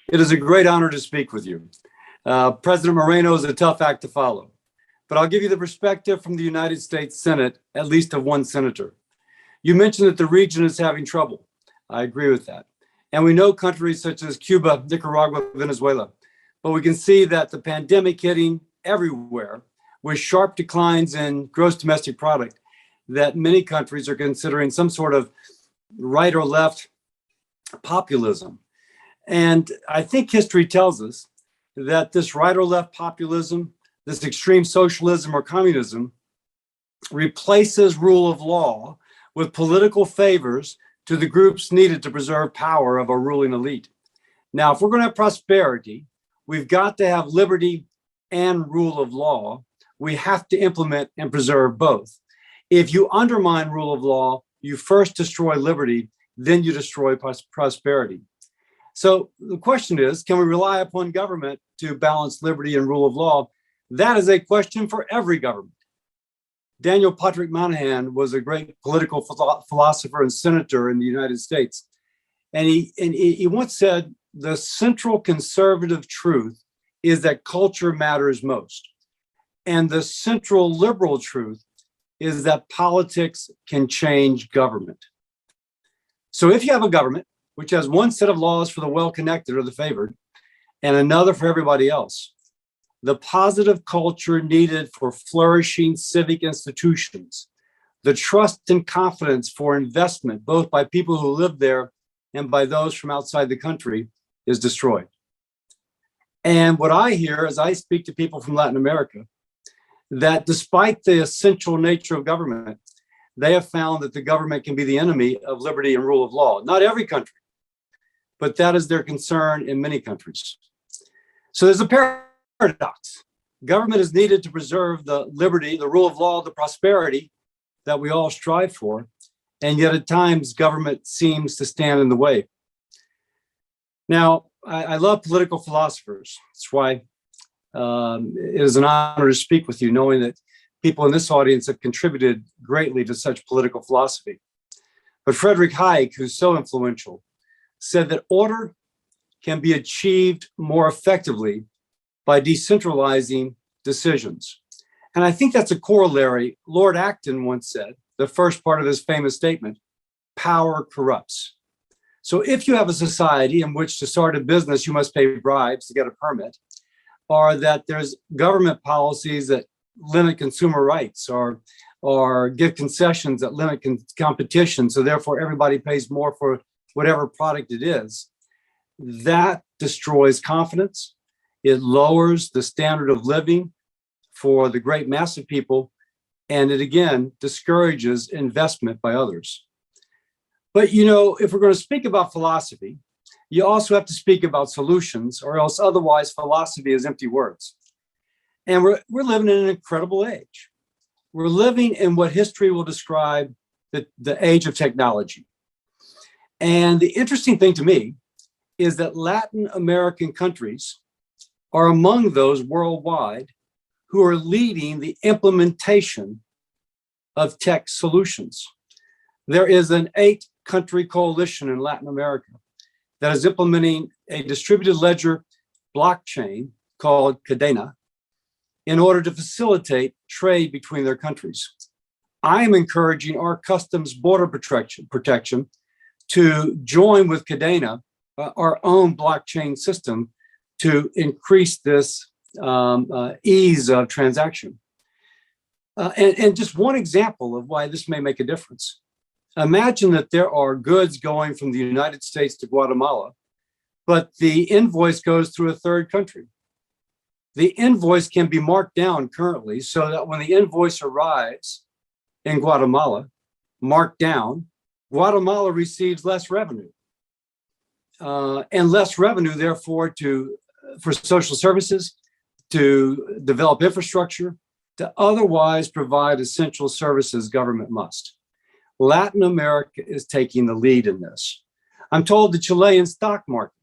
It is a great honor to speak with you. President Moreno is a tough act to follow, but I'll give you the perspective from the United States Senate, at least of one senator. You mentioned that the region is having trouble. I agree with that. And we know countries such as Cuba, Nicaragua, Venezuela, but we can see that the pandemic hitting everywhere with sharp declines in gross domestic product, that many countries are considering some sort of right or left populism. And I think history tells us that this right or left populism, this extreme socialism or communism, replaces rule of law with political favors to the groups needed to preserve power of a ruling elite. Now, if we're going to have prosperity, we've got to have liberty and rule of law. We have to implement and preserve both. If you undermine rule of law, you first destroy liberty, then you destroy prosperity. So the question is, can we rely upon government to balance liberty and rule of law? That is a question for every government. Daniel Patrick Moynihan was a great political philosopher and senator in the United States. And he once said, the central conservative truth is that culture matters most. And the central liberal truth is that politics can change government. So if you have a government which has one set of laws for the well-connected or the favored, and another for everybody else, the positive culture needed for flourishing civic institutions, the trust and confidence for investment, both by people who live there and by those from outside the country, is destroyed. And what I hear as I speak to people from Latin America, that despite the essential nature of government, they have found that the government can be the enemy of liberty and rule of law. Not every country, but that is their concern in many countries. So there's a paradox. Government is needed to preserve the liberty, the rule of law, the prosperity that we all strive for, and yet at times government seems to stand in the way. Now, I love political philosophers. That's why it is an honor to speak with you, knowing that people in this audience have contributed greatly to such political philosophy. But Friedrich Hayek, who's so influential, said that order can be achieved more effectively by decentralizing decisions. And I think that's a corollary. Lord Acton once said, the first part of his famous statement, power corrupts. So if you have a society in which to start a business, you must pay bribes to get a permit, or that there's government policies that limit consumer rights or give concessions that limit competition, so therefore everybody pays more for whatever product it is, that destroys confidence. It lowers the standard of living for the great mass of people, and it again discourages investment by others. But you know, if we're going to speak about philosophy, you also have to speak about solutions, or else otherwise philosophy is empty words. And we're living in an incredible age. We're living in what history will describe the age of technology. And the interesting thing to me is that Latin American countries are among those worldwide who are leading the implementation of tech solutions. There is an 8-country coalition in Latin America that is implementing a distributed ledger blockchain called Cadena in order to facilitate trade between their countries. I am encouraging our customs border protection to join with Cadena, our own blockchain system, to increase this ease of transaction. And just one example of why this may make a difference. Imagine that there are goods going from the United States to Guatemala, but the invoice goes through a third country. The invoice can be marked down currently so that when the invoice arrives in Guatemala, marked down, Guatemala receives less revenue. And less revenue, therefore, for social services, to develop infrastructure, to otherwise provide essential services government must. Latin America is taking the lead in this. I'm told the Chilean stock market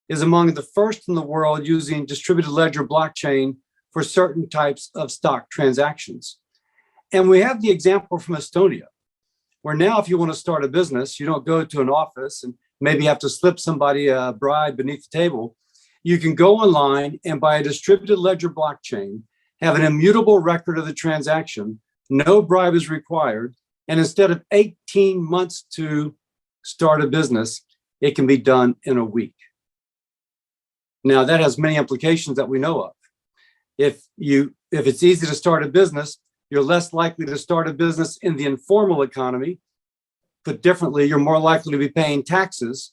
is among the first in the world using distributed ledger blockchain for certain types of stock transactions. And we have the example from Estonia, where now if you want to start a business, you don't go to an office and maybe have to slip somebody a bribe beneath the table, you can go online and by a distributed ledger blockchain, have an immutable record of the transaction, no bribe is required, and instead of 18 months to start a business, it can be done in a week. Now that has many implications that we know of. If it's easy to start a business, you're less likely to start a business in the informal economy. Put differently, you're more likely to be paying taxes.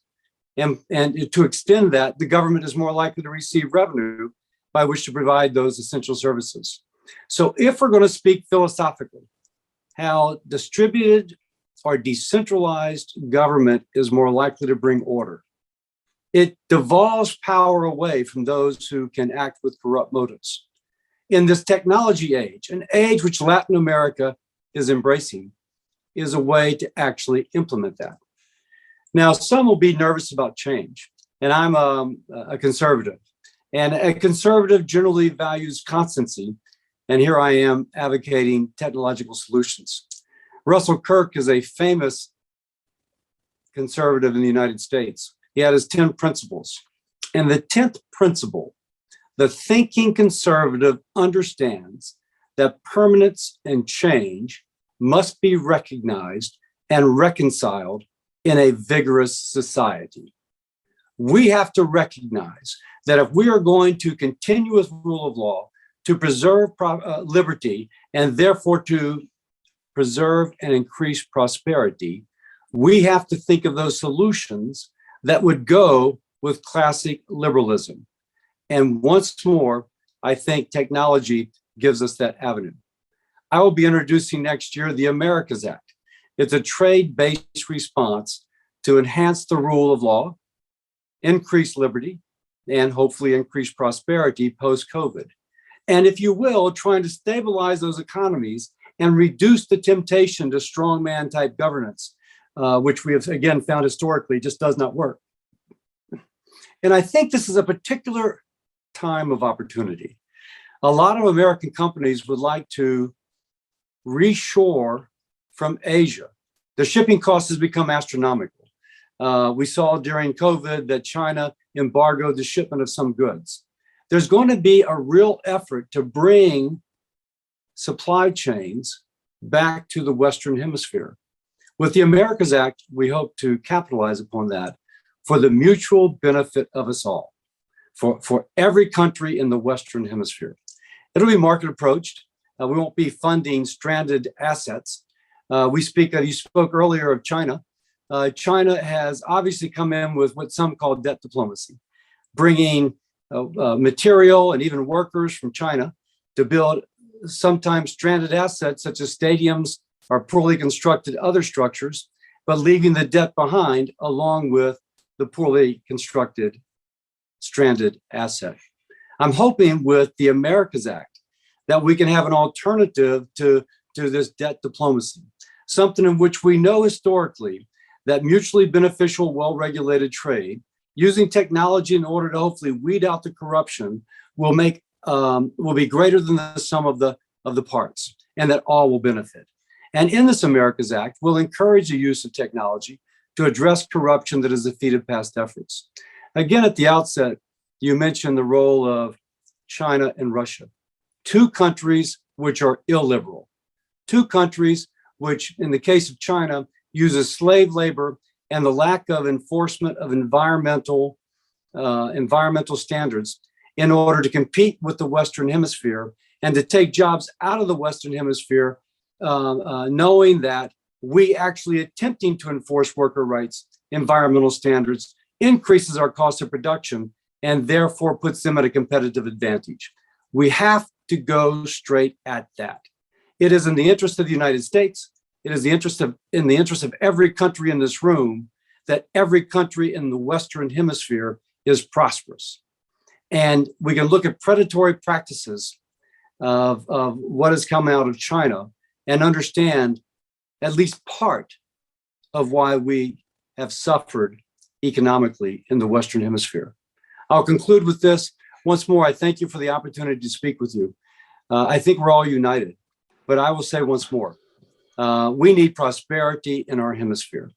And to extend that, the government is more likely to receive revenue by which to provide those essential services. So if we're going to speak philosophically, how distributed or decentralized government is more likely to bring order, it devolves power away from those who can act with corrupt motives. In this technology age, an age which Latin America is embracing, is a way to actually implement that. Now, some will be nervous about change, and I'm a conservative. And a conservative generally values constancy, and here I am advocating technological solutions. Russell Kirk is a famous conservative in the United States. He had his 10 principles. And the 10th principle, the thinking conservative understands that permanence and change must be recognized and reconciled in a vigorous society. We have to recognize that if we are going to continue with rule of law, to preserve liberty, and therefore to preserve and increase prosperity, we have to think of those solutions that would go with classic liberalism. And once more, I think technology gives us that avenue. I will be introducing next year the Americas Act. It's a trade-based response to enhance the rule of law, increase liberty, and hopefully increase prosperity post-COVID. And if you will, trying to stabilize those economies and reduce the temptation to strongman type governance, which we have again found historically just does not work. And I think this is a particular time of opportunity. A lot of American companies would like to reshore from Asia. The shipping cost has become astronomical. We saw during COVID that China embargoed the shipment of some goods. There's going to be a real effort to bring supply chains back to the Western Hemisphere. With the Americas Act, we hope to capitalize upon that for the mutual benefit of us all, for every country in the Western Hemisphere. It'll be market approached. We won't be funding stranded assets. You spoke earlier of China. China has obviously come in with what some call debt diplomacy, bringing material and even workers from China to build sometimes stranded assets such as stadiums or poorly constructed other structures, but leaving the debt behind along with the poorly constructed stranded asset. I'm hoping with the Americas Act that we can have an alternative to this debt diplomacy, something in which we know historically that mutually beneficial, well-regulated trade using technology in order to hopefully weed out the corruption will be greater than the sum of the parts, and that all will benefit. And in this Americas Act, we'll encourage the use of technology to address corruption that has defeated past efforts. Again, at the outset, you mentioned the role of China and Russia, two countries which are illiberal, two countries which, in the case of China, uses slave labor and the lack of enforcement of environmental standards in order to compete with the Western Hemisphere and to take jobs out of the Western Hemisphere, knowing that we actually attempting to enforce worker rights, environmental standards, increases our cost of production and therefore puts them at a competitive advantage. We have to go straight at that. It is in the interest of the United States. It is in the interest of every country in this room that every country in the Western Hemisphere is prosperous. And we can look at predatory practices of what has come out of China and understand at least part of why we have suffered economically in the Western Hemisphere. I'll conclude with this. Once more, I thank you for the opportunity to speak with you. I think we're all united, but I will say once more, we need prosperity in our hemisphere.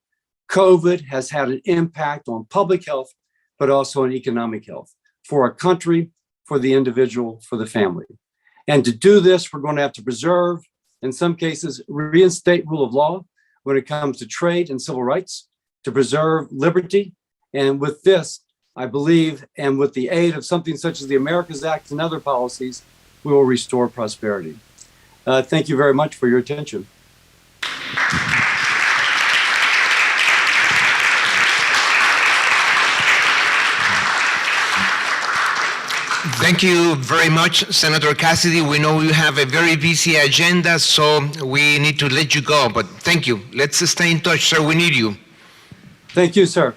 COVID has had an impact on public health, but also on economic health for our country, for the individual, for the family. And to do this, we're going to have to preserve, in some cases, reinstate rule of law when it comes to trade and civil rights, to preserve liberty. And with this, I believe, and with the aid of something such as the Americas Act and other policies, we will restore prosperity. Thank you very much for your attention. Thank you very much, Senator Cassidy. We know you have a very busy agenda, so we need to let you go, but thank you. Let's stay in touch, sir. We need you. Thank you, sir.